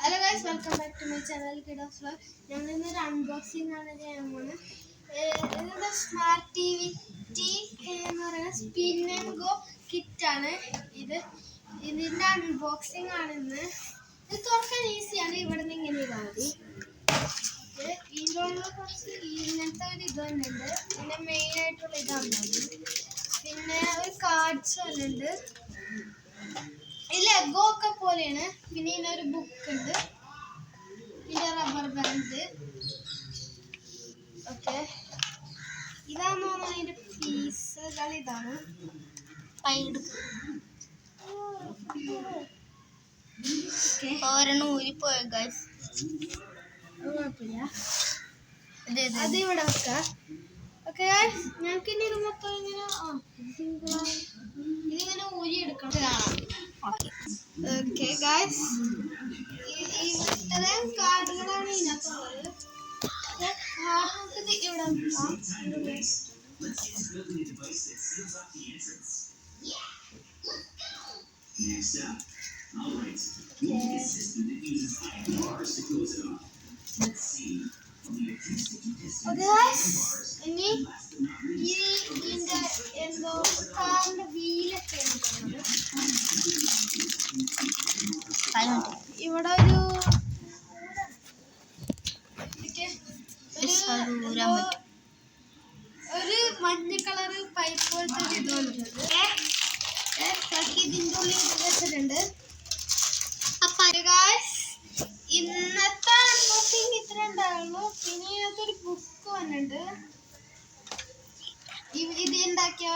Hello guys, welcome back to my channel kiddos vlog. ഞങ്ങൾ ഇന്നൊരു unboxing ആണ് ചെയ്യാൻ പോകുന്നത്. ഇത് സ്മാർട്ട് ടി വി എന്ന് പറയുന്ന സ്പിൻ ആൻഡ് ഗോ കിറ്റാണ്. ഇതിൻ്റെ അൺബോക്സിംഗ് ആണ് ഇന്ന്. ഇത് തുറക്കാൻ ഈസിയാണ്. ഇവിടെ നിന്ന് ഇങ്ങനെ ഇതാ മതി. ഇതിലുള്ള കുറച്ച് ഇങ്ങനത്തെ ഒരു ഇത് തന്നെ ഉണ്ട്. പിന്നെ മെയിൻ ആയിട്ടുള്ള ഇതാണ് മതി. പിന്നെ ഒരു കാർഡ്സ് തന്നെ ഉണ്ട്. ഇത് ലെഗോ ഒക്കെ പോലെയാണ്. പിന്നെ ഇതിനൊരു ബുക്ക് ഉണ്ട്. പിന്നെ റബ്ബർ ബാൻഡ്. ഓക്കെ, ഇതാന്ന് പറഞ്ഞാൽ അതിന്റെ പീസുകൾ. ഇതാണ് ഊരിപ്പോയ ഗൈസ്, കുഴപ്പമില്ല, അത് ഇവിടെ വെക്കാം. ഓക്കെ, ഞങ്ങൾക്ക് ഇനി ഇത് മൊത്തം ഇങ്ങനെ ഇതിങ്ങനെ ഊരി എടുക്കണം. ഓക്കെ ഗൈസ്, ഇത്രയും കാർഡുകളാണ് ഇതിനകത്തുള്ളത്. കാർഡ് നമുക്ക് ഇവിടെ വെക്കാം. ഇനി ഇതിന്റെ എന്തോ കാറിന്റെ വീലൊക്കെ ഇവിടെ ഒരു മഞ്ഞ കളറ് പൈപ്പ് പോലത്തെ ഇത് വന്നിട്ടുണ്ട്. ഇതിന്റെ ഉള്ളിൽ വെച്ചിട്ടുണ്ട്. അപ്പൊ ഇന്നത്തെ അൺബോക്സിംഗ് ഇത്ര ഉണ്ടാവുള്ളൂ. പിന്നെ ഇതിനകത്തൊരു ബുക്ക് വന്നിട്ടുണ്ട്. ഇത് ഉണ്ടാക്കിയ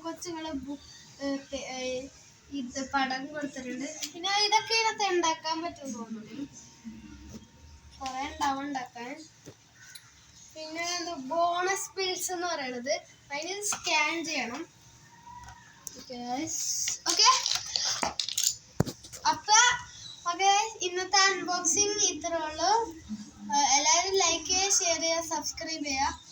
കൊച്ചുങ്ങളെ ബുക്ക് ഇത് പടം കൊടുത്തിട്ടുണ്ട്. പിന്നെ ഇതൊക്കെ ഇതിനകത്ത് ഉണ്ടാക്കാൻ പറ്റും തോന്നുന്നു. കുറെ ഉണ്ടാവും ഉണ്ടാക്കാൻ. പിന്നെ ബോണസ് ബിൽസ് എന്ന് പറയണത് അതിന് സ്കാൻ ചെയ്യണം. ഓക്കെ, അപ്പൊ ഇന്നത്തെ അൺബോക്സിംഗ് ഇത്രേ ഉള്ളൂ. എല്ലാവരും ലൈക്ക് ചെയ്യുക, ഷെയർ ചെയ്യുക, സബ്സ്ക്രൈബ് ചെയ്യുക.